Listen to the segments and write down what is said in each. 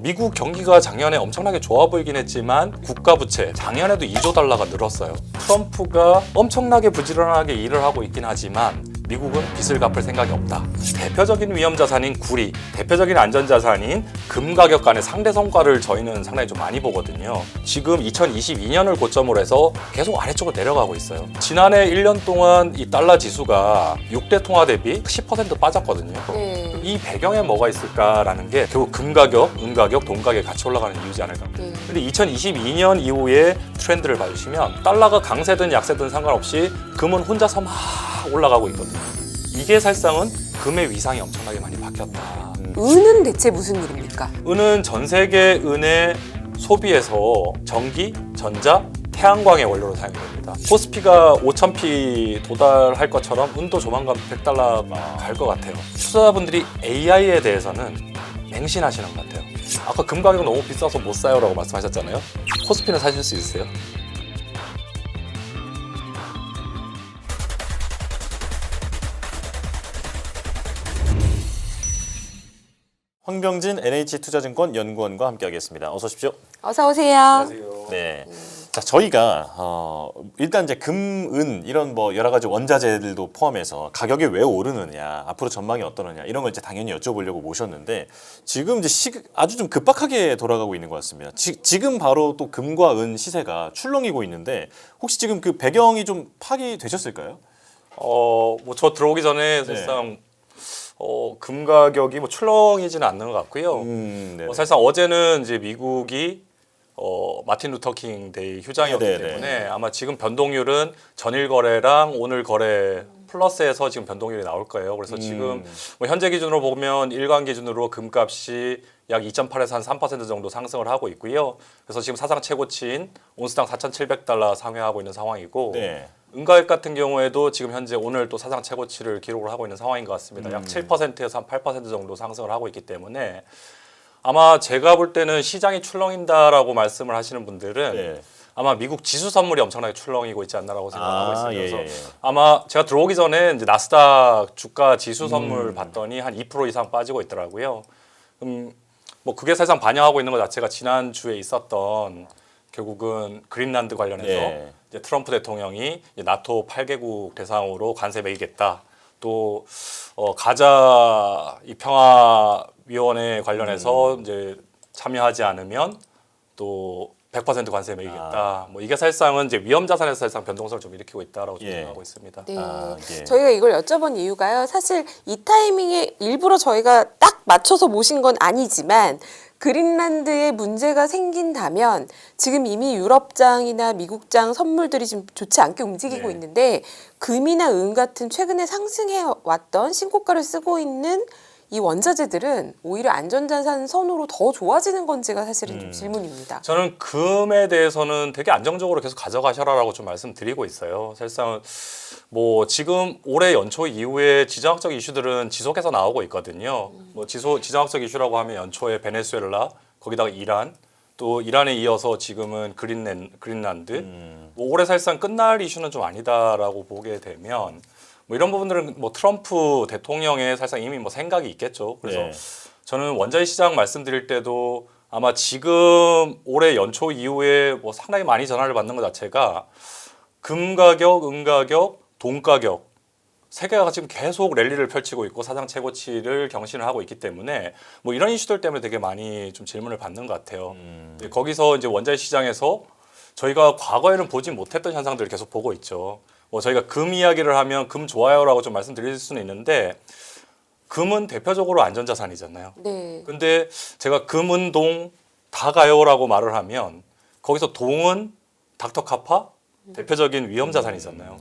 미국 경기가 작년에 엄청나게 좋아 보이긴 했지만 국가 부채 작년에도 2조 달러가 늘었어요. 트럼프가 엄청나게 부지런하게 일을 하고 있긴 하지만 미국은 빚을 갚을 생각이 없다. 대표적인 위험 자산인 구리, 대표적인 안전 자산인 금 가격 간의 상대 성과를 저희는 상당히 좀 많이 보거든요. 지금 2022년을 고점으로 해서 계속 아래쪽으로 내려가고 있어요. 지난해 1년 동안 이 달러 지수가 6대 통화 대비 10% 빠졌거든요. 이 배경에 뭐가 있을까라는 게 결국 금 가격, 은 가격, 돈 가격이 같이 올라가는 이유지 않을까. 근데 2022년 이후에 트렌드를 봐주시면 달러가 강세든 약세든 상관없이 금은 혼자서 막 올라가고 있거든요. 이게 사실상은 금의 위상이 엄청나게 많이 바뀌었다. 은은 대체 무슨 일입니까? 은은 전 세계 은의 소비에서 전기, 전자, 태양광의 원료로 사용이 됩니다. 코스피가 5,000p 도달할 것처럼 은도 조만간 100달러가 갈 것 같아요. 투자자분들이 AI에 대해서는 맹신하시는 것 같아요. 아까 금 가격 너무 비싸서 못 사요 라고 말씀하셨잖아요. 코스피는 사실 수 있으세요? 황병진 NH투자증권 연구원과 함께하겠습니다. 어서 오십시오. 어서 오세요. 안녕하세요. 네. 자, 저희가 일단 이제 금, 은 이런 뭐 여러 가지 원자재들도 포함해서 가격이 왜 오르느냐, 앞으로 전망이 어떠느냐 이런 걸 이제 당연히 여쭤보려고 모셨는데 지금 이제 아주 좀 급박하게 돌아가고 있는 것 같습니다. 지금 바로 또 금과 은 시세가 출렁이고 있는데 혹시 지금 그 배경이 좀 파악이 되셨을까요? 뭐 저 들어오기 전에 사실상 금 가격이 뭐 출렁이지는 않는 것 같고요. 사실상 어제는 이제 미국이 마틴 루터 킹 데이 휴장이었기 때문에 아마 지금 변동률은 전일 거래랑 오늘 거래 플러스해서 지금 변동률이 나올 거예요. 그래서 지금 뭐 현재 기준으로 보면 일간 기준으로 금값이 약 2.8에서 한 3% 정도 상승을 하고 있고요. 그래서 지금 사상 최고치인 온스당 4,700달러 상회하고 있는 상황이고 은가격 같은 경우에도 지금 현재 오늘 또 사상 최고치를 기록을 하고 있는 상황인 것 같습니다. 약 7%에서 한 8% 정도 상승을 하고 있기 때문에 아마 제가 볼 때는 시장이 출렁인다라고 말씀을 하시는 분들은 아마 미국 지수 선물이 엄청나게 출렁이고 있지 않나라고 생각하고 있습니다. 그래서 아마 제가 들어오기 전에 이제 나스닥 주가 지수 선물 봤더니 한 2% 이상 빠지고 있더라고요. 뭐 그게 사실상 반영하고 있는 것 자체가 지난 주에 있었던 결국은 그린란드 관련해서 이제 트럼프 대통령이 이제 나토 8개국 대상으로 관세 매기겠다. 또 가자 이 평화위원회 관련해서 이제 참여하지 않으면 또 100% 관세 매기겠다. 뭐 이게 사실상은 이제 위험 자산에서 사실상 변동성을 좀 일으키고 있다라고 생각하고 있습니다. 네. 저희가 이걸 여쭤본 이유가요. 사실 이 타이밍에 일부러 저희가 딱 맞춰서 모신 건 아니지만 그린란드에 문제가 생긴다면 지금 이미 유럽장이나 미국장 선물들이 좀 좋지 않게 움직이고 있는데 금이나 은 같은 최근에 상승해 왔던 신고가를 쓰고 있는 이 원자재들은 오히려 안전자산 선호로 더 좋아지는 건지가 사실은 좀 질문입니다. 저는 금에 대해서는 되게 안정적으로 계속 가져가셔라라고 좀 말씀드리고 있어요. 사실상 뭐 지금 올해 연초 이후에 지정학적 이슈들은 지속해서 나오고 있거든요. 뭐 지정학적 이슈라고 하면 연초에 베네수엘라, 거기다가 이란, 또 이란에 이어서 지금은 그린란드. 뭐 올해 사실상 끝날 이슈는 좀 아니다라고 보게 되면 뭐 이런 부분들은 뭐 트럼프 대통령의 사실상 이미 뭐 생각이 있겠죠. 그래서 저는 원자재 시장 말씀드릴 때도 아마 지금 올해 연초 이후에 뭐 상당히 많이 전화를 받는 것 자체가 금 가격, 은 가격, 돈 가격 세 개가 지금 계속 랠리를 펼치고 있고 사상 최고치를 경신을 하고 있기 때문에 뭐 이런 이슈들 때문에 되게 많이 좀 질문을 받는 것 같아요. 거기서 이제 원자재 시장에서 저희가 과거에는 보지 못했던 현상들을 계속 보고 있죠. 뭐 저희가 금 이야기를 하면 금 좋아요라고 좀 말씀드릴 수는 있는데 금은 대표적으로 안전자산이잖아요. 근데 제가 금은 동 다 가요라고 말을 하면 거기서 동은 닥터카파 대표적인 위험자산이잖아요.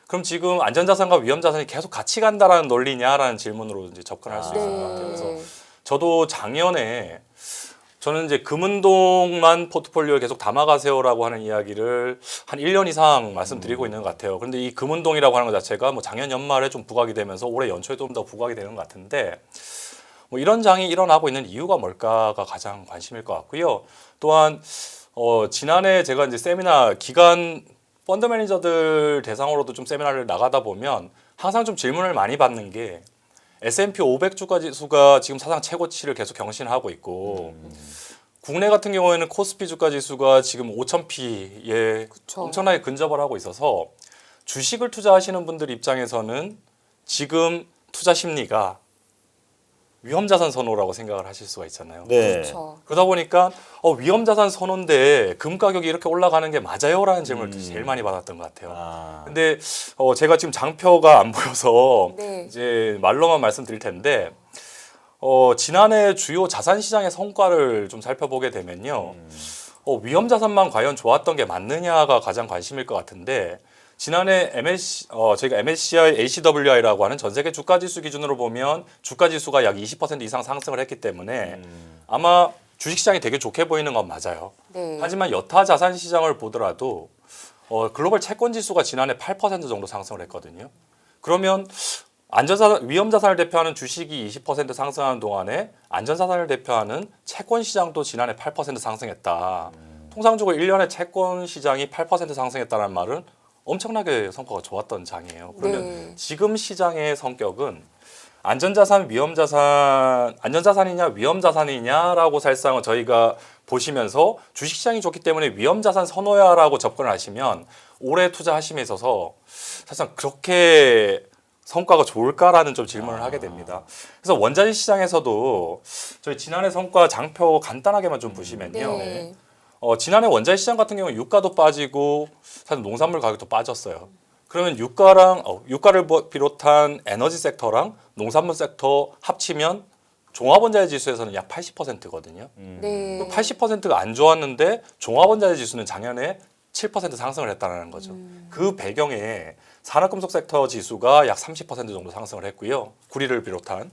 그럼 지금 안전자산과 위험자산이 계속 같이 간다라는 논리냐라는 질문으로 이제 접근할 수 있을 것 같아요. 그래서 저도 작년에 저는 이제 금은동만 포트폴리오에 계속 담아가세요라고 하는 이야기를 한 1년 이상 말씀드리고 있는 것 같아요. 그런데 이 금은동이라고 하는 것 자체가 뭐 작년 연말에 좀 부각이 되면서 올해 연초에 좀 더 부각이 되는 것 같은데 뭐 이런 장이 일어나고 있는 이유가 뭘까가 가장 관심일 것 같고요. 또한 지난해 제가 이제 세미나 기관 펀드 매니저들 대상으로도 좀 세미나를 나가다 보면 항상 좀 질문을 많이 받는 게 S&P 500 주가 지수가 지금 사상 최고치를 계속 경신하고 있고 국내 같은 경우에는 코스피 주가 지수가 지금 5,000P에 그쵸. 엄청나게 근접을 하고 있어서 주식을 투자하시는 분들 입장에서는 지금 투자 심리가 위험자산 선호라고 생각을 하실 수가 있잖아요. 네. 그렇죠. 그러다 보니까 위험자산 선호인데 금 가격이 이렇게 올라가는 게 맞아요라는 질문을 제일 많이 받았던 것 같아요. 아. 근데 제가 지금 장표가 안 보여서 네. 이제 말로만 말씀드릴 텐데 지난해 주요 자산 시장의 성과를 좀 살펴보게 되면요. 위험 자산만 과연 좋았던 게 맞느냐가 가장 관심일 것 같은데 지난해 저희가 MSCI ACWI라고 하는 전 세계 주가 지수 기준으로 보면 주가 지수가 약 20% 이상 상승을 했기 때문에 아마 주식 시장이 되게 좋게 보이는 건 맞아요. 네. 하지만 여타 자산 시장을 보더라도 글로벌 채권 지수가 지난해 8% 정도 상승을 했거든요. 그러면 위험 자산을 대표하는 주식이 20% 상승하는 동안에 안전 자산을 대표하는 채권 시장도 지난해 8% 상승했다. 통상적으로 1년에 채권 시장이 8% 상승했다는 말은 엄청나게 성과가 좋았던 장이에요. 그러면 네. 지금 시장의 성격은 안전자산, 위험자산, 안전자산이냐 위험자산이냐라고 사실상 저희가 보시면서 주식시장이 좋기 때문에 위험자산 선호야라고 접근을 하시면 올해 투자하심에 있어서 사실상 그렇게 성과가 좋을까라는 좀 질문을 하게 됩니다. 그래서 원자재 시장에서도 저희 지난해 성과 장표 간단하게만 좀 보시면요. 네. 지난해 원자재 시장 같은 경우는 유가도 빠지고 사실 농산물 가격도 빠졌어요. 그러면 유가를 비롯한 에너지 섹터랑 농산물 섹터 합치면 종합원자재 지수에서는 약 80%거든요. 네. 80%가 안 좋았는데 종합원자재 지수는 작년에 7% 상승을 했다는 거죠. 그 배경에 산업금속 섹터 지수가 약 30% 정도 상승을 했고요. 구리를 비롯한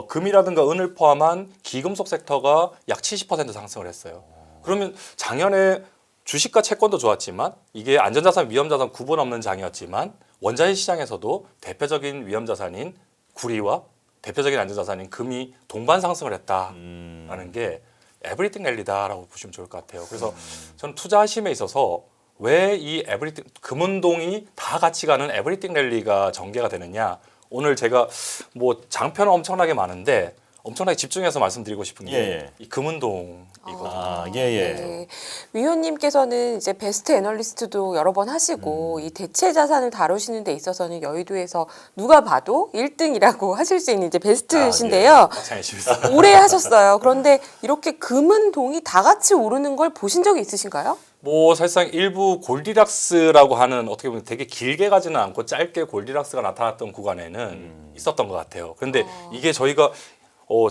금이라든가 은을 포함한 기금속 섹터가 약 70% 상승을 했어요. 그러면 작년에 주식과 채권도 좋았지만 이게 안전자산, 위험자산 구분 없는 장이었지만 원자재 시장에서도 대표적인 위험자산인 구리와 대표적인 안전자산인 금이 동반 상승을 했다라는 게 에브리띵 랠리다라고 보시면 좋을 것 같아요. 그래서 저는 투자하심에 있어서 왜 이 에브리띵 금운동이 다 같이 가는 에브리띵 랠리가 전개가 되느냐. 오늘 제가 뭐 장표는 엄청나게 많은데 엄청나게 집중해서 말씀드리고 싶은 게 이 금운동이거든요. 아, 예. 네. 위원님께서는 이제 베스트 애널리스트도 여러 번 하시고 이 대체 자산을 다루시는 데 있어서는 여의도에서 누가 봐도 1등이라고 하실 수 있는 이제 베스트신데요. 마찬가지입니다. 오래 하셨어요. 그런데 이렇게 금은동이 다 같이 오르는 걸 보신 적이 있으신가요? 뭐 사실상 일부 골디락스라고 하는 어떻게 보면 되게 길게 가지는 않고 짧게 골디락스가 나타났던 구간에는 있었던 것 같아요. 그런데 이게 저희가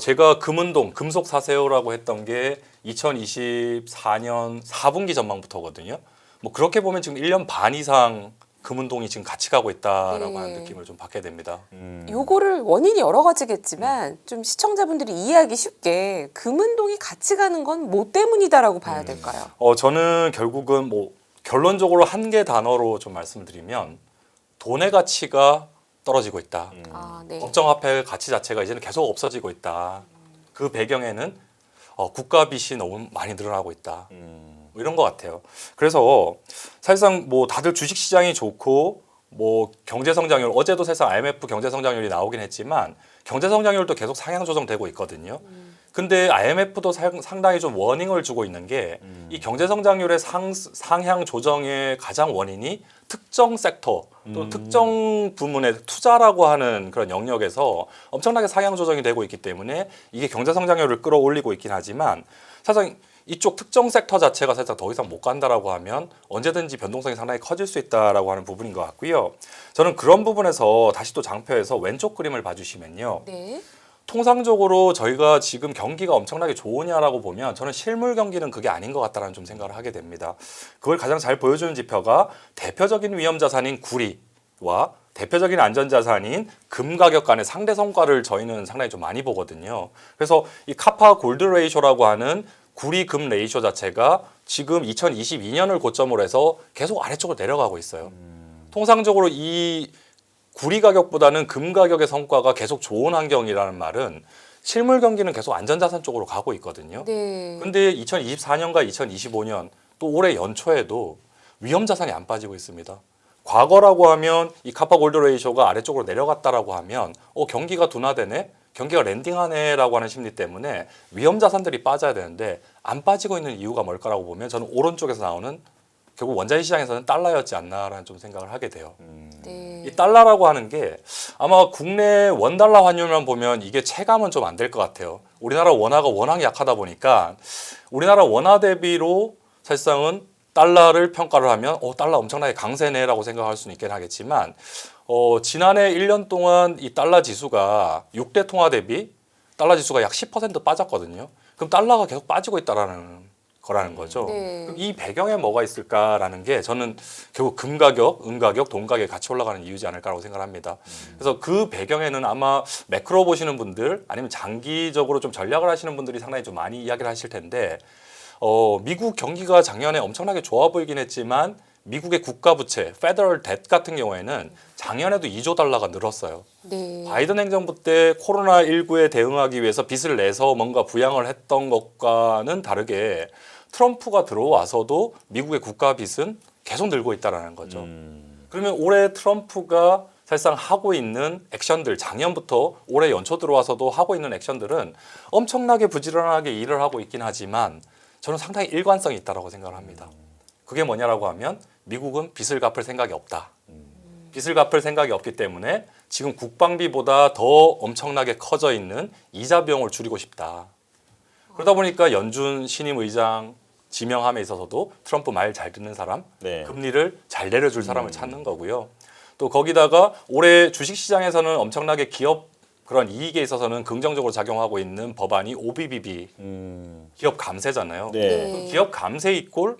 제가 금운동 금속 사세요라고 했던 게 2024년 4분기 전망부터거든요. 뭐 그렇게 보면 지금 1년 반 이상 금운동이 지금 같이 가고 있다라고 하는 느낌을 좀 받게 됩니다. 요거를 원인이 여러 가지겠지만 좀 시청자분들이 이해하기 쉽게 금은동이 같이 가는 건 뭐 때문이다라고 봐야 될까요? 저는 결국은 뭐 결론적으로 한 개 단어로 좀 말씀드리면 돈의 가치가 떨어지고 있다. 아, 네. 법정화폐 가치 자체가 이제는 계속 없어지고 있다. 그 배경에는 국가 빚이 너무 많이 늘어나고 있다. 뭐 이런 것 같아요. 그래서 사실상 뭐 다들 주식 시장이 좋고 뭐 경제 성장률 어제도 사실상 IMF 경제 성장률이 나오긴 했지만 경제 성장률도 계속 상향 조정되고 있거든요. 근데 IMF도 상당히 좀 워닝을 주고 있는 게 이 경제 성장률의 상향 조정의 가장 원인이 특정 섹터 또 특정 부문의 투자라고 하는 그런 영역에서 엄청나게 상향 조정이 되고 있기 때문에 이게 경제 성장률을 끌어올리고 있긴 하지만 사실상 이쪽 특정 섹터 자체가 살짝 더 이상 못 간다라고 하면 언제든지 변동성이 상당히 커질 수 있다라고 하는 부분인 것 같고요. 저는 그런 부분에서 다시 또 장표에서 왼쪽 그림을 봐주시면요. 네. 통상적으로 저희가 지금 경기가 엄청나게 좋으냐라고 보면 저는 실물 경기는 그게 아닌 것 같다라는 좀 생각을 하게 됩니다. 그걸 가장 잘 보여주는 지표가 대표적인 위험 자산인 구리와 대표적인 안전자산인 금 가격 간의 상대 성과를 저희는 상당히 좀 많이 보거든요. 그래서 이 카파 골드 레이쇼라고 하는 구리 금 레이쇼 자체가 지금 2022년을 고점으로 해서 계속 아래쪽으로 내려가고 있어요. 통상적으로 이 구리 가격보다는 금 가격의 성과가 계속 좋은 환경이라는 말은 실물 경기는 계속 안전자산 쪽으로 가고 있거든요. 네. 근데 2024년과 2025년 또 올해 연초에도 위험 자산이 안 빠지고 있습니다. 과거라고 하면 이 카파 골드 레이쇼가 아래쪽으로 내려갔다라고 하면 경기가 둔화되네, 경기가 랜딩하네라고 하는 심리 때문에 위험 자산들이 빠져야 되는데 안 빠지고 있는 이유가 뭘까라고 보면 저는 오른쪽에서 나오는 결국 원자재 시장에서는 달러였지 않나라는 좀 생각을 하게 돼요. 네. 이 달러라고 하는 게 아마 국내 원달러 환율만 보면 이게 체감은 좀 안 될 것 같아요. 우리나라 원화가 워낙 약하다 보니까 우리나라 원화 대비로 사실상은 달러를 평가를 하면 달러 엄청나게 강세네라고 생각할 수는 있긴 하겠지만 지난해 1년 동안 이 달러 지수가 6대 통화 대비 달러 지수가 약 10% 빠졌거든요. 그럼 달러가 계속 빠지고 있다라는 거라는 거죠. 네. 그럼 이 배경에 뭐가 있을까라는 게 저는 결국 금 가격, 은 가격, 돈 가격이 같이 올라가는 이유지 않을까라고 생각을 합니다. 그래서 그 배경에는 아마 매크로 보시는 분들 아니면 장기적으로 좀 전략을 하시는 분들이 상당히 좀 많이 이야기를 하실 텐데 미국 경기가 작년에 엄청나게 좋아 보이긴 했지만 미국의 국가 부채, 페더럴 뎃 같은 경우에는 작년에도 2조 달러가 늘었어요. 네. 바이든 행정부 때 코로나19에 대응하기 위해서 빚을 내서 뭔가 부양을 했던 것과는 다르게 트럼프가 들어와서도 미국의 국가 빚은 계속 늘고 있다는 거죠. 그러면 올해 트럼프가 사실상 하고 있는 액션들, 작년부터 올해 연초 들어와서도 하고 있는 액션들은 엄청나게 부지런하게 일을 하고 있긴 하지만 저는 상당히 일관성이 있다고 생각을 합니다. 그게 뭐냐라고 하면 미국은 빚을 갚을 생각이 없다. 빚을 갚을 생각이 없기 때문에 지금 국방비보다 더 엄청나게 커져 있는 이자 비용을 줄이고 싶다. 그러다 보니까 연준 신임 의장 지명함에 있어서도 트럼프 말 잘 듣는 사람, 네. 금리를 잘 내려줄 사람을 찾는 거고요. 또 거기다가 올해 주식시장에서는 엄청나게 기업 그런 이익에 있어서는 긍정적으로 작용하고 있는 법안이 OBBB, 기업 감세잖아요. 네. 그럼 기업 감세 이꼴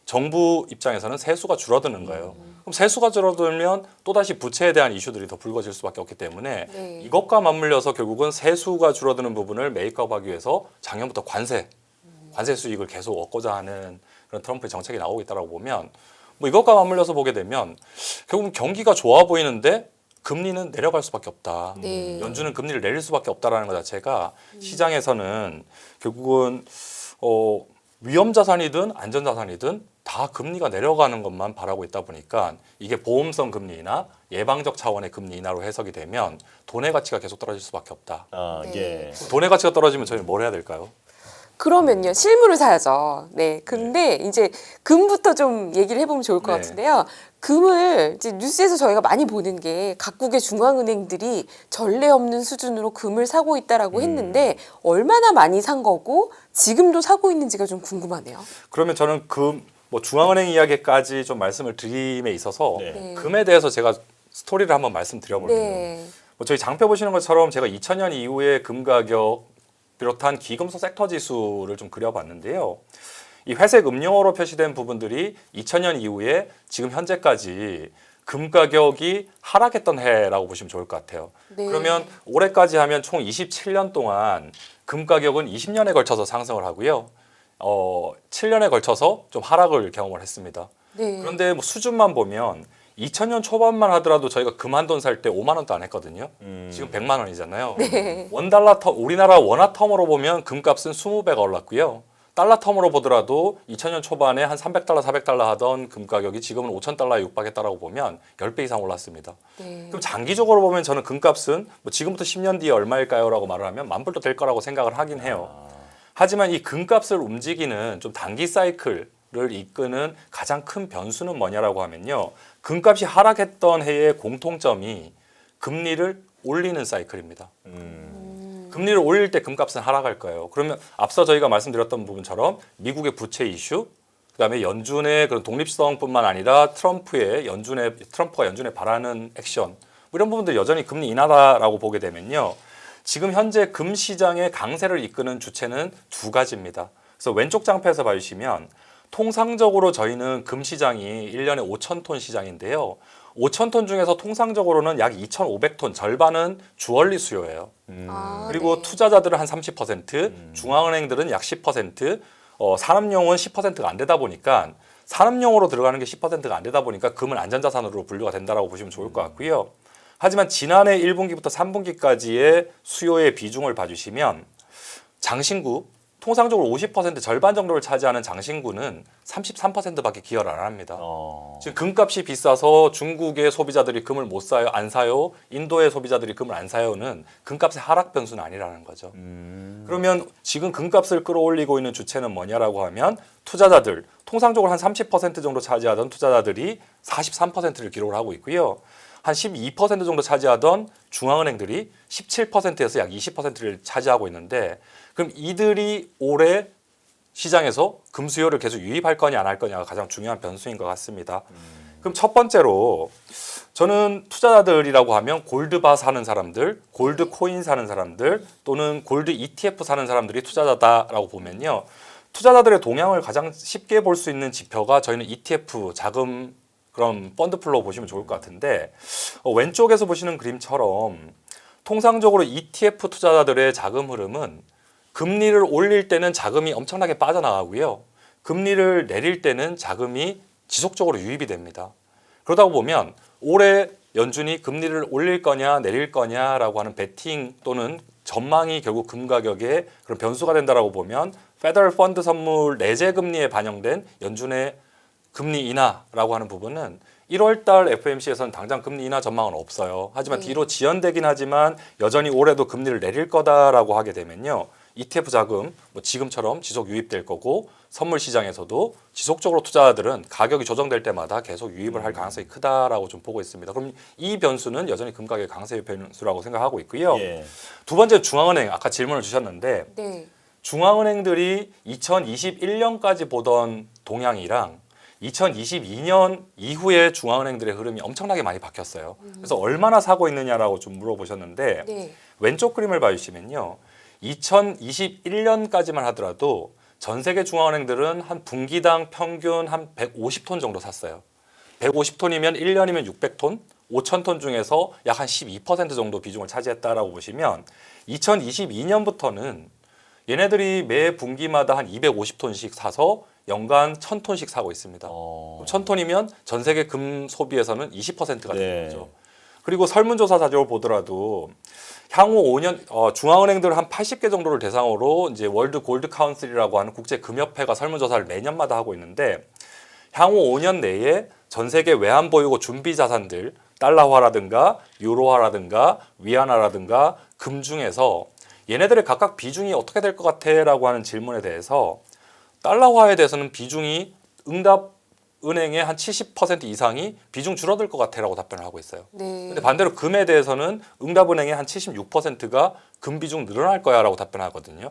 정부 입장에서는 세수가 줄어드는 거예요. 그럼 세수가 줄어들면 또다시 부채에 대한 이슈들이 더 불거질 수밖에 없기 때문에 네. 이것과 맞물려서 결국은 세수가 줄어드는 부분을 메이크업하기 위해서 작년부터 관세 수익을 계속 얻고자 하는 그런 트럼프의 정책이 나오고 있다고 보면 뭐 이것과 맞물려서 보게 되면 결국은 경기가 좋아 보이는데 금리는 내려갈 수밖에 없다. 네. 연준은 금리를 내릴 수밖에 없다라는 것 자체가 시장에서는 결국은 위험 자산이든 안전 자산이든 다 금리가 내려가는 것만 바라고 있다 보니까 이게 보험성 금리나 예방적 차원의 금리 인하로 해석이 되면 돈의 가치가 계속 떨어질 수밖에 없다. 네. 돈의 가치가 떨어지면 저희는 뭘 해야 될까요? 그러면요, 실물을 사야죠. 네. 근데 이제 금부터 좀 얘기를 해보면 좋을 것 네. 같은데요. 금을 이제 뉴스에서 저희가 많이 보는 게 각국의 중앙은행들이 전례 없는 수준으로 금을 사고 있다라고 했는데 얼마나 많이 산 거고 지금도 사고 있는지가 좀 궁금하네요. 그러면 저는 뭐 중앙은행 이야기까지 좀 말씀을 드림에 있어서 네. 네. 금에 대해서 제가 스토리를 한번 말씀드려볼게요. 네. 뭐 저희 장표 보시는 것처럼 제가 2000년 이후에 금 가격 비롯한 기금속 섹터 지수를 좀 그려봤는데요. 이 회색 음영어로 표시된 부분들이 2000년 이후에 지금 현재까지 금 가격이 하락했던 해라고 보시면 좋을 것 같아요. 네. 그러면 올해까지 하면 총 27년 동안 금 가격은 20년에 걸쳐서 상승을 하고요. 7년에 걸쳐서 좀 하락을 경험을 했습니다. 네. 그런데 뭐 수준만 보면 2000년 초반만 하더라도 저희가 금 한 돈 살 때 5만 원도 안 했거든요. 지금 100만 원이잖아요. 네. 원달러 우리나라 원화 텀으로 보면 금값은 20배가 올랐고요. 달러 텀으로 보더라도 2000년 초반에 한 300달러, 400달러 하던 금 가격이 지금은 5000달러에 육박했다라고 보면 10배 이상 올랐습니다. 네. 그럼 장기적으로 보면 저는 금값은 뭐 지금부터 10년 뒤에 얼마일까요? 라고 말을 하면 만불도 될 거라고 생각을 하긴 해요. 하지만 이 금값을 움직이는 좀 단기 사이클을 이끄는 가장 큰 변수는 뭐냐라고 하면요. 금값이 하락했던 해의 공통점이 금리를 올리는 사이클입니다. 금리를 올릴 때 금값은 하락할 거예요. 그러면 앞서 저희가 말씀드렸던 부분처럼 미국의 부채 이슈, 그다음에 연준의 그런 독립성뿐만 아니라 트럼프가 연준에 바라는 액션, 뭐 이런 부분들 여전히 금리 인하다라고 보게 되면요. 지금 현재 금 시장의 강세를 이끄는 주체는 두 가지입니다. 그래서 왼쪽 장표에서 봐주시면 통상적으로 저희는 금 시장이 1년에 5,000톤 시장인데요. 5,000톤 중에서 통상적으로는 약 2,500톤, 절반은 주얼리 수요예요. 아, 그리고 네. 투자자들은 한 30%, 중앙은행들은 약 10%, 산업용은 10%가 안 되다 보니까 산업용으로 들어가는 게 10%가 안 되다 보니까 금은 안전자산으로 분류가 된다라고 보시면 좋을 것 같고요. 하지만 지난해 1분기부터 3분기까지의 수요의 비중을 봐주시면 장신구, 통상적으로 50% 절반 정도를 차지하는 장신구는 33%밖에 기여를 안 합니다. 지금 금값이 비싸서 중국의 소비자들이 금을 못 사요, 안 사요. 인도의 소비자들이 금을 안 사요는 금값의 하락 변수는 아니라는 거죠. 그러면 지금 금값을 끌어올리고 있는 주체는 뭐냐라고 하면 투자자들, 통상적으로 한 30% 정도 차지하던 투자자들이 43%를 기록을 하고 있고요. 한 12% 정도 차지하던 중앙은행들이 17%에서 약 20%를 차지하고 있는데, 그럼 이들이 올해 시장에서 금 수요를 계속 유입할 거냐 안 할 거냐가 가장 중요한 변수인 것 같습니다. 그럼 첫 번째로 저는 투자자들이라고 하면 골드바 사는 사람들, 골드 코인 사는 사람들 또는 골드 ETF 사는 사람들이 투자자다라고 보면요. 투자자들의 동향을 가장 쉽게 볼 수 있는 지표가 저희는 ETF 자금 그럼 펀드 플로우 보시면 좋을 것 같은데, 왼쪽에서 보시는 그림처럼 통상적으로 ETF 투자자들의 자금 흐름은 금리를 올릴 때는 자금이 엄청나게 빠져나가고요. 금리를 내릴 때는 자금이 지속적으로 유입이 됩니다. 그러다 보면 올해 연준이 금리를 올릴 거냐 내릴 거냐라고 하는 베팅 또는 전망이 결국 금 가격에 그런 변수가 된다라고 보면 페더럴 펀드 선물 내재 금리에 반영된 연준의 금리 인하라고 하는 부분은 1월 달 FOMC에서는 당장 금리 인하 전망은 없어요. 하지만 뒤로 지연되긴 하지만 여전히 올해도 금리를 내릴 거다라고 하게 되면요. ETF 자금 뭐 지금처럼 지속 유입될 거고 선물 시장에서도 지속적으로 투자자들은 가격이 조정될 때마다 계속 유입을 할 가능성이 크다라고 좀 보고 있습니다. 그럼 이 변수는 여전히 금 가격의 강세 변수라고 생각하고 있고요. 예. 두 번째 중앙은행 아까 질문을 주셨는데 네. 중앙은행들이 2021년까지 보던 동향이랑 2022년 이후에 중앙은행들의 흐름이 엄청나게 많이 바뀌었어요. 그래서 얼마나 사고 있느냐라고 좀 물어보셨는데 네. 왼쪽 그림을 봐주시면요. 2021년까지만 하더라도 전 세계 중앙은행들은 한 분기당 평균 한 150톤 정도 샀어요. 150톤이면 1년이면 600톤, 5,000톤 중에서 약 한 12% 정도 비중을 차지했다라고 보시면 2022년부터는 얘네들이 매 분기마다 한 250톤씩 사서 연간 1,000톤씩 사고 있습니다. 1,000톤이면 전 세계 금 소비에서는 20%가 되는 거죠. 그리고 설문조사 자료를 보더라도 향후 5년 중앙은행들 한 80개 정도를 대상으로 이제 월드 골드 카운슬이라고 하는 국제 금협회가 설문조사를 매년마다 하고 있는데 향후 5년 내에 전 세계 외환 보유고 준비 자산들 달러화라든가 유로화라든가 위안화라든가 금 중에서 얘네들의 각각 비중이 어떻게 될 것 같아라고 하는 질문에 대해서 달러화에 대해서는 비중이 응답 은행의 한 70% 이상이 비중 줄어들 것 같아라고 답변을 하고 있어요. 네. 근데 반대로 금에 대해서는 응답은행의 한 76%가 금 비중 늘어날 거야라고 답변하거든요.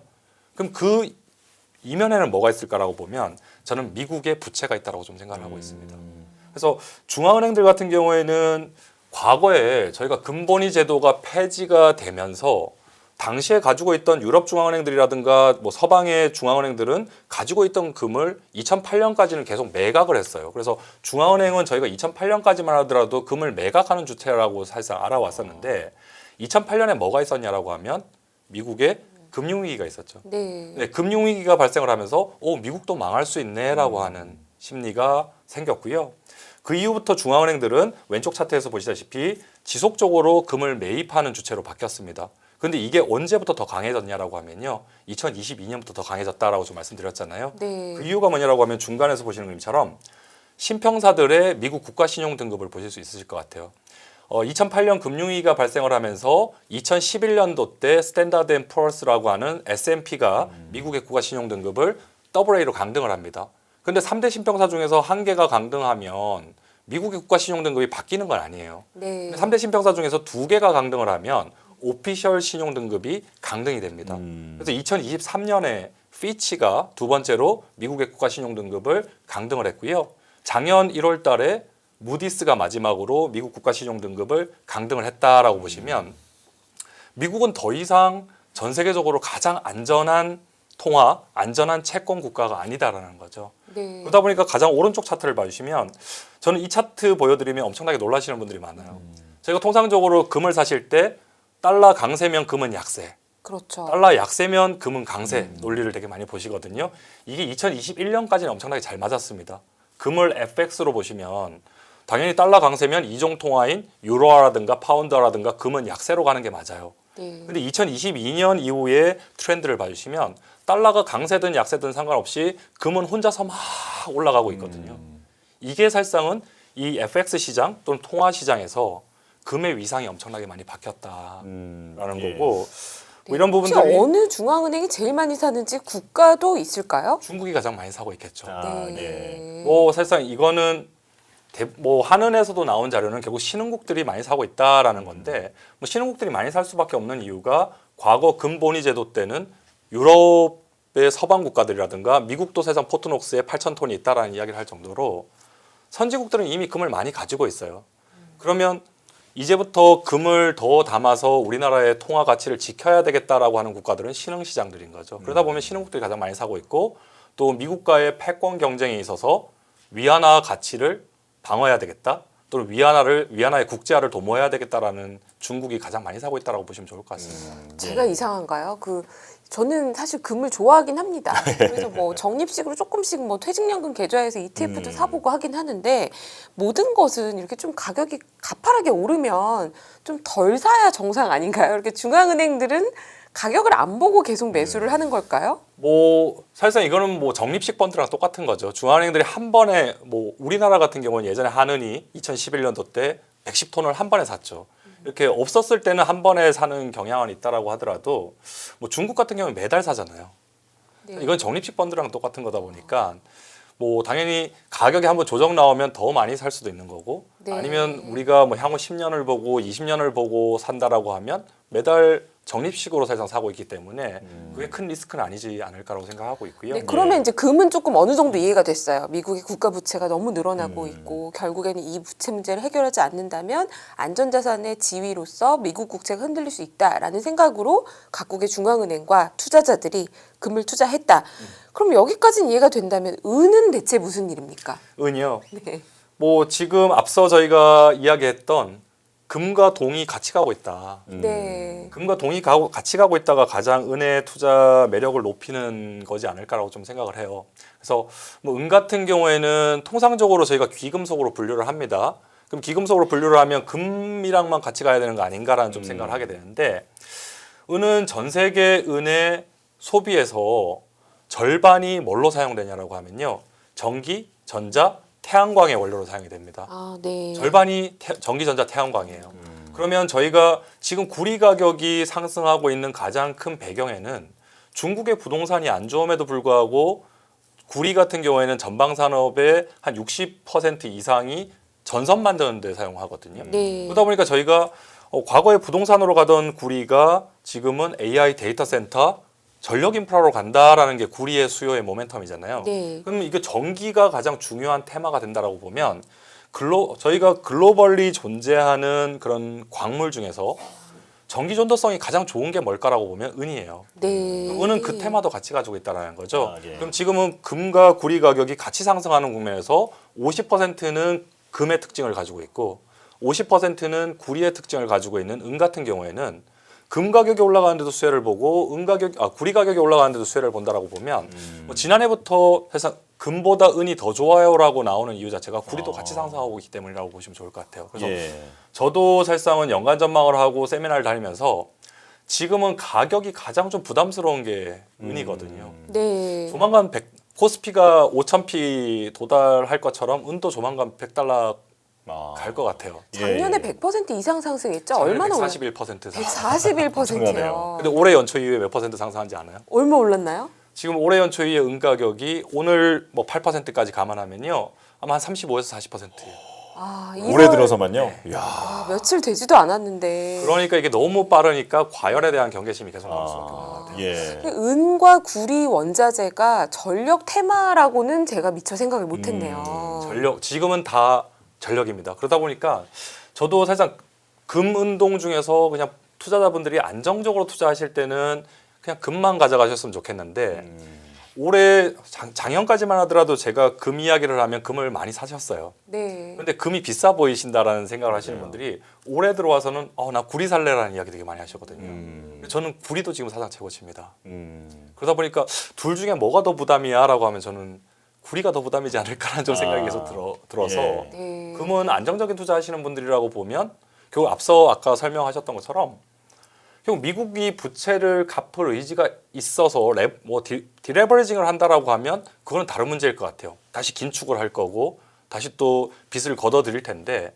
그럼 그 이면에는 뭐가 있을까라고 보면 저는 미국의 부채가 있다라고 좀 생각을 하고 있습니다. 그래서 중앙은행들 같은 경우에는 과거에 저희가 금본위 제도가 폐지가 되면서 당시에 가지고 있던 유럽 중앙은행들이라든가 뭐 서방의 중앙은행들은 가지고 있던 금을 2008년까지는 계속 매각을 했어요. 그래서 중앙은행은 저희가 2008년까지만 하더라도 금을 매각하는 주체라고 사실상 알아왔었는데 2008년에 뭐가 있었냐라고 하면 미국의 금융위기가 있었죠. 네. 네, 금융위기가 발생을 하면서 미국도 망할 수 있네라고 하는 심리가 생겼고요. 그 이후부터 중앙은행들은 왼쪽 차트에서 보시다시피 지속적으로 금을 매입하는 주체로 바뀌었습니다. 근데 이게 언제부터 더 강해졌냐라고 하면요. 2022년부터 더 강해졌다라고 좀 말씀드렸잖아요. 네. 그 이유가 뭐냐라고 하면 중간에서 보시는 그림처럼 신평사들의 미국 국가신용 등급을 보실 수 있으실 것 같아요. 2008년 금융위기가 발생을 하면서 2011년도 때 스탠다드 앤 푸어스라고 하는 S&P가 미국의 국가신용 등급을 AA로 강등을 합니다. 근데 3대 신평사 중에서 한 개가 강등하면 미국의 국가신용 등급이 바뀌는 건 아니에요. 네. 3대 신평사 중에서 2개가 강등을 하면 오피셜 신용 등급이 강등이 됩니다. 그래서 2023년에 피치가 두 번째로 미국의 국가 신용 등급을 강등을 했고요. 작년 1월 달에 무디스가 마지막으로 미국 국가 신용 등급을 강등을 했다라고 보시면 미국은 더 이상 전 세계적으로 가장 안전한 통화, 안전한 채권 국가가 아니다라는 거죠. 네. 그러다 보니까 가장 오른쪽 차트를 봐주시면 저는 이 차트 보여드리면 엄청나게 놀라시는 분들이 많아요. 저희가 통상적으로 금을 사실 때 달러 강세면 금은 약세, 그렇죠. 달러 약세면 금은 강세 논리를 되게 많이 보시거든요. 이게 2021년까지는 엄청나게 잘 맞았습니다. 금을 FX로 보시면 당연히 달러 강세면 이종 통화인 유로화라든가 파운드화라든가 금은 약세로 가는 게 맞아요. 네. 근데 2022년 이후에 트렌드를 봐주시면 달러가 강세든 약세든 상관없이 금은 혼자서 막 올라가고 있거든요. 이게 사실상은 이 FX 시장 또는 통화 시장에서 금의 위상이 엄청나게 많이 바뀌었다라는 예. 거고 뭐 이런 혹시 부분들이 어느 중앙은행이 제일 많이 사는지 국가도 있을까요? 중국이 가장 많이 사고 있겠죠. 아, 예. 뭐 사실상 이거는 뭐 한은에서도 나온 자료는 결국 신흥국들이 많이 사고 있다라는 건데 뭐 신흥국들이 많이 살 수밖에 없는 이유가 과거 금본위 제도 때는 유럽의 서방 국가들이라든가 미국도 세상 포트녹스에 8,000톤이 있다라는 이야기를 할 정도로 선진국들은 이미 금을 많이 가지고 있어요. 그러면 이제부터 금을 더 담아서 우리나라의 통화 가치를 지켜야 되겠다라고 하는 국가들은 신흥 시장들인 거죠. 그러다 보면 신흥국들이 가장 많이 사고 있고 또 미국과의 패권 경쟁에 있어서 위안화 가치를 방어해야 되겠다. 또는 위안화의 국제화를 도모해야 되겠다라는 중국이 가장 많이 사고 있다라고 보시면 좋을 것 같습니다. 제가 이상한가요? 저는 사실 금을 좋아하긴 합니다. 그래서 뭐 적립식으로 조금씩 뭐 퇴직연금 계좌에서 ETF도 사보고 하긴 하는데 모든 것은 이렇게 좀 가격이 가파르게 오르면 좀 덜 사야 정상 아닌가요? 이렇게 중앙은행들은 가격을 안 보고 계속 매수를 하는 걸까요? 뭐 사실상 이거는 뭐 적립식 펀드랑 똑같은 거죠. 중앙은행들이 한 번에 뭐 우리나라 같은 경우는 예전에 한은이 2011년도 때 110톤을 한 번에 샀죠. 이렇게 없었을 때는 한 번에 사는 경향은 있다라고 하더라도 뭐 중국 같은 경우는 매달 사잖아요. 네. 이건 적립식 펀드랑 똑같은 거다 보니까 뭐 당연히 가격이 한번 조정 나오면 더 많이 살 수도 있는 거고 네. 아니면 우리가 뭐 향후 10년을 보고 20년을 보고 산다라고 하면 매달 적립식으로 사실상 사고 있기 때문에 그게 큰 리스크는 아니지 않을까라고 생각하고 있고요. 네, 그러면 이제 금은 조금 어느 정도 이해가 됐어요. 미국의 국가 부채가 너무 늘어나고 있고 결국에는 이 부채 문제를 해결하지 않는다면 안전자산의 지위로서 미국 국채가 흔들릴 수 있다라는 생각으로 각국의 중앙은행과 투자자들이 금을 투자했다. 그럼 여기까지는 이해가 된다면 은은 대체 무슨 일입니까? 은이요. 네. 뭐 지금 앞서 저희가 이야기했던 금과 동이 같이 가고 있다. 네. 금과 동이 같이 가고 있다가 가장 은의 투자 매력을 높이는 거지 않을까라고 좀 생각을 해요. 그래서 뭐 은 같은 경우에는 통상적으로 저희가 귀금속으로 분류를 합니다. 그럼 귀금속으로 분류를 하면 금이랑만 같이 가야 되는 거 아닌가라는 좀 생각을 하게 되는데 은은 전 세계 은의 소비에서 절반이 뭘로 사용되냐라고 하면요. 전기, 전자, 태양광의 원료로 사용이 됩니다. 아, 네. 절반이 전기, 전자, 태양광이에요. 그러면 저희가 지금 구리 가격이 상승하고 있는 가장 큰 배경에는 중국의 부동산이 안 좋음에도 불구하고 구리 같은 경우에는 전방 산업의 한 60% 이상이 전선 만드는 데 사용하거든요. 네. 그러다 보니까 저희가 과거에 부동산으로 가던 구리가 지금은 AI 데이터 센터, 전력 인프라로 간다라는 게 구리의 수요의 모멘텀이잖아요. 네. 그럼 이게 전기가 가장 중요한 테마가 된다라고 보면 저희가 글로벌리 존재하는 그런 광물 중에서 전기 전도성이 가장 좋은 게 뭘까라고 보면 은이에요. 네. 은은 그 테마도 같이 가지고 있다는 거죠. 아, 예. 그럼 지금은 금과 구리 가격이 같이 상승하는 국면에서 50%는 금의 특징을 가지고 있고 50%는 구리의 특징을 가지고 있는 은 같은 경우에는 금 가격이 올라가는데도 수혜를 보고 구리 가격이 올라가는데도 수혜를 본다라고 보면 뭐 지난해부터 사실 금보다 은이 더 좋아요라고 나오는 이유 자체가 구리도 같이 상승하고 있기 때문이라고 보시면 좋을 것 같아요. 그래서 예. 저도 사실상은 연간 전망을 하고 세미나를 다니면서 지금은 가격이 가장 좀 부담스러운 게 은이거든요. 네. 조만간 코스피가 5,000p 도달할 것처럼 은도 조만간 $100 아. 갈 것 같아요. 작년에 예. 100% 이상 상승했죠? 얼마나 올랐 41% 상승. 141%요. 엄청나네요. 근데 올해 연초 이후에 몇 퍼센트 상승한지 아나요? 얼마 올랐나요? 지금 올해 연초 이후에 은 가격이 오늘 뭐 8%까지 감안하면요. 아마 한 35에서 40%예요. 아, 올해 들어서만요. 이야. 아, 며칠 되지도 않았는데. 그러니까 이게 너무 빠르니까 과열에 대한 경계심이 계속 나올 수밖에 없는 것 같아요. 예. 은과 구리 원자재가 전력 테마라고는 제가 미처 생각을 못했네요. 지금은 다 전력입니다. 그러다 보니까 저도 사실상 금 운동 중에서 그냥 투자자분들이 안정적으로 투자하실 때는 그냥 금만 가져가셨으면 좋겠는데 올해 작년까지만 하더라도 제가 금 이야기를 하면 금을 많이 사셨어요. 네. 근데 금이 비싸 보이신다라는 생각을 하시는 분들이 올해 들어와서는 나 구리 살래라는 이야기 되게 많이 하시거든요. 저는 구리도 지금 사상 최고치입니다. 그러다 보니까 둘 중에 뭐가 더 부담이야라고 하면 저는 구리가 더 부담이지 않을까라는 좀 생각이 계속 들어서 예. 네. 금은 안정적인 투자하시는 분들이라고 보면 결국 앞서 아까 설명하셨던 것처럼 결국 미국이 부채를 갚을 의지가 있어서 디레버리징을 한다라고 하면 그거는 다른 문제일 것 같아요. 다시 긴축을 할 거고 다시 또 빚을 걷어들일 텐데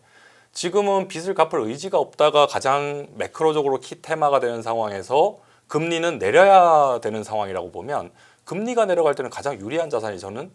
지금은 빚을 갚을 의지가 없다가 가장 매크로적으로 키 테마가 되는 상황에서 금리는 내려야 되는 상황이라고 보면 금리가 내려갈 때는 가장 유리한 자산이 저는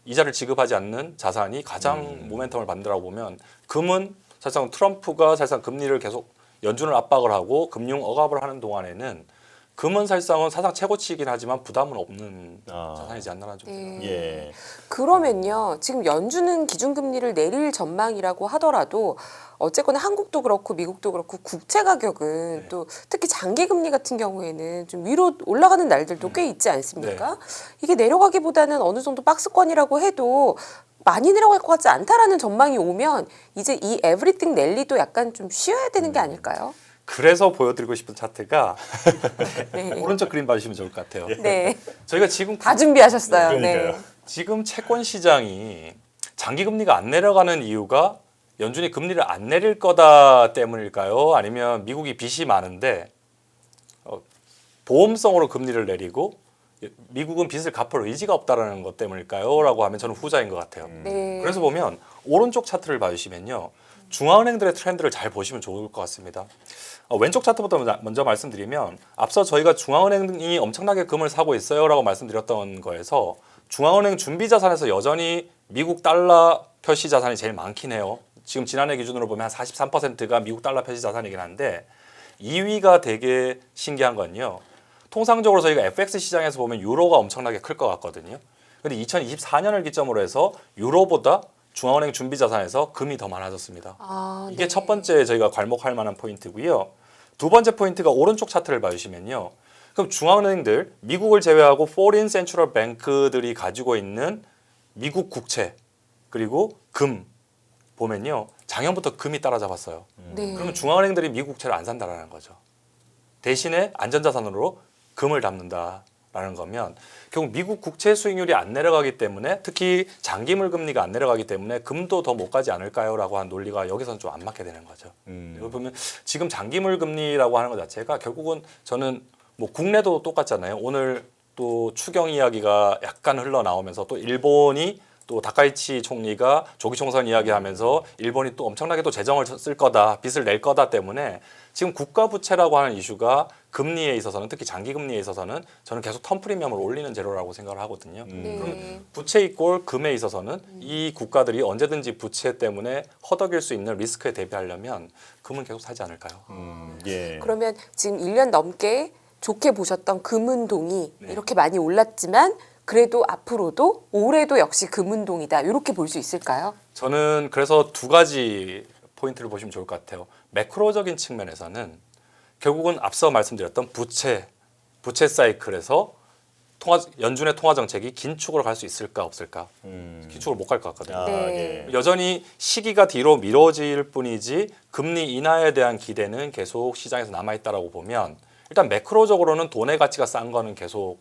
이자를 지급하지 않는 자산이 가장 모멘텀을 받는다고 보면 금은 사실상 트럼프가 사실상 금리를 계속 연준을 압박을 하고 금융 억압을 하는 동안에는 금은 사실상은 사상 최고치이긴 하지만 부담은 없는 자산이지 않나라는 좀 생각합니다. 예. 그러면요, 지금 연준은 기준금리를 내릴 전망이라고 하더라도 어쨌거나 한국도 그렇고 미국도 그렇고 국채 가격은 또 특히 장기금리 같은 경우에는 좀 위로 올라가는 날들도 꽤 있지 않습니까? 이게 내려가기보다는 어느 정도 박스권이라고 해도 많이 내려갈 것 같지 않다라는 전망이 오면 이제 이 에브리띵 랠리도 약간 좀 쉬어야 되는 게 아닐까요? 그래서 보여드리고 싶은 차트가 네. 오른쪽 그림 봐주시면 좋을 것 같아요. 네. 저희가 지금 다 준비하셨어요. 그러니까요. 네. 지금 채권 시장이 장기 금리가 안 내려가는 이유가 연준이 금리를 안 내릴 거다 때문일까요? 아니면 미국이 빚이 많은데 보험성으로 금리를 내리고 미국은 빚을 갚을 의지가 없다라는 것 때문일까요? 라고 하면 저는 후자인 것 같아요. 네. 그래서 보면 오른쪽 차트를 봐주시면요. 중앙은행들의 트렌드를 잘 보시면 좋을 것 같습니다. 왼쪽 차트부터 먼저 말씀드리면 앞서 저희가 중앙은행이 엄청나게 금을 사고 있어요 라고 말씀드렸던 거에서 중앙은행 준비자산에서 여전히 미국 달러 표시 자산이 제일 많긴 해요. 지금 지난해 기준으로 보면 한 43%가 미국 달러 표시 자산이긴 한데 2위가 되게 신기한 건요. 통상적으로 저희가 FX 시장에서 보면 유로가 엄청나게 클 것 같거든요. 근데 2024년을 기점으로 해서 유로보다 중앙은행 준비자산에서 금이 더 많아졌습니다. 이게 네. 첫 번째 저희가 괄목할 만한 포인트고요. 두 번째 포인트가 오른쪽 차트를 봐주시면요. 그럼 중앙은행들, 미국을 제외하고 포린 센트럴 뱅크들이 가지고 있는 미국 국채 그리고 금 보면요. 작년부터 금이 따라잡았어요. 네. 그러면 중앙은행들이 미국 국채를 안 산다라는 거죠. 대신에 안전자산으로 금을 담는다라는 거면 결국 미국 국채 수익률이 안 내려가기 때문에 특히 장기물 금리가 안 내려가기 때문에 금도 더 못 가지 않을까요라고 한 논리가 여기서는 좀 안 맞게 되는 거죠. 이걸 보면 지금 장기물 금리라고 하는 것 자체가 결국은 저는 뭐 국내도 똑같잖아요. 오늘 또 추경 이야기가 약간 흘러나오면서 또 일본이 또 다카이치 총리가 조기 총선 이야기하면서 일본이 또 엄청나게 또 재정을 쓸 거다, 빚을 낼 거다 때문에 지금 국가 부채라고 하는 이슈가 금리에 있어서는 특히 장기 금리에 있어서는 저는 계속 턴 프리미엄을 올리는 재료라고 생각을 하거든요. 네. 부채 이꼴 금에 있어서는 이 국가들이 언제든지 부채 때문에 허덕일 수 있는 리스크에 대비하려면 금은 계속 사지 않을까요? 예. 그러면 지금 1년 넘게 좋게 보셨던 금운동이 네. 이렇게 많이 올랐지만 그래도 앞으로도 올해도 역시 금운동이다. 이렇게 볼 수 있을까요? 저는 그래서 두 가지 포인트를 보시면 좋을 것 같아요. 매크로적인 측면에서는 결국은 앞서 말씀드렸던 부채 사이클에서 연준의 통화 정책이 긴축으로 갈 수 있을까 없을까? 긴축을 못 갈 것 같거든요. 네. 여전히 시기가 뒤로 미뤄질 뿐이지 금리 인하에 대한 기대는 계속 시장에서 남아있다라고 보면 일단 매크로적으로는 돈의 가치가 싼 거는 계속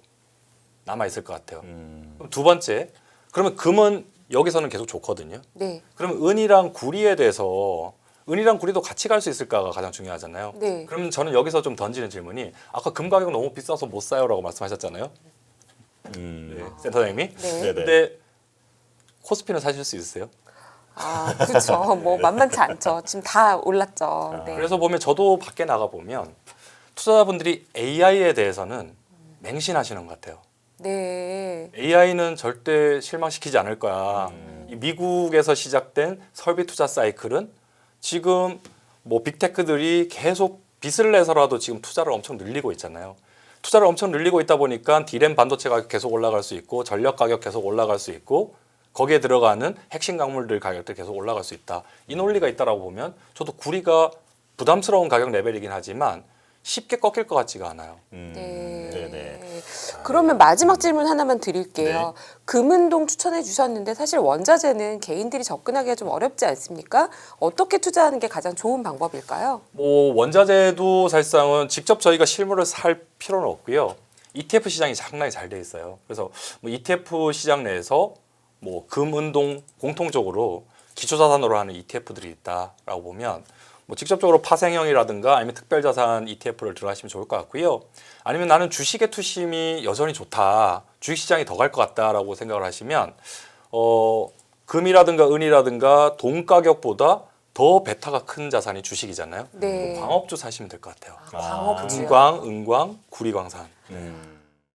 남아있을 것 같아요. 그럼 두 번째, 그러면 금은 여기서는 계속 좋거든요. 네. 그럼 은이랑 구리에 대해서 은이랑 구리도 같이 갈 수 있을까가 가장 중요하잖아요. 네. 그럼 저는 여기서 좀 던지는 질문이 아까 금 가격 너무 비싸서 못 사요라고 말씀하셨잖아요. 네, 센터장님이. 네. 네네. 근데 코스피는 사실 수 있으세요? 아, 그렇죠. 뭐 만만치 않죠. 지금 다 올랐죠. 네. 그래서 보면 저도 밖에 나가 보면 투자자분들이 AI에 대해서는 맹신하시는 것 같아요. 네. AI는 절대 실망시키지 않을 거야. 이 미국에서 시작된 설비 투자 사이클은 지금 뭐 빅테크들이 계속 빚을 내서라도 지금 투자를 엄청 늘리고 있잖아요. 투자를 엄청 늘리고 있다 보니까 디램 반도체 가격 계속 올라갈 수 있고 전력 가격 계속 올라갈 수 있고 거기에 들어가는 핵심 강물들 가격들 계속 올라갈 수 있다. 이 논리가 있다라고 보면 저도 구리가 부담스러운 가격 레벨이긴 하지만 쉽게 꺾일 것 같지가 않아요. 네. 네네. 그러면 마지막 질문 하나만 드릴게요. 금운동 추천해 주셨는데 사실 원자재는 개인들이 접근하기가 좀 어렵지 않습니까? 어떻게 투자하는 게 가장 좋은 방법일까요? 뭐 원자재도 사실상은 직접 저희가 실물을 살 필요는 없고요. ETF 시장이 상당히 잘 돼 있어요. 그래서 뭐 ETF 시장 내에서 뭐 금운동 공통적으로 기초자산으로 하는 ETF들이 있다라고 보면 뭐 직접적으로 파생형이라든가 아니면 특별자산 ETF를 들어가시면 좋을 것 같고요. 아니면 나는 주식의 투심이 여전히 좋다, 주식시장이 더 갈 것 같다라고 생각을 하시면 금이라든가 은이라든가 돈 가격보다 더 베타가 큰 자산이 주식이잖아요. 네. 광업주 사시면 될 것 같아요. 광업주요. 금광, 은광, 구리광산.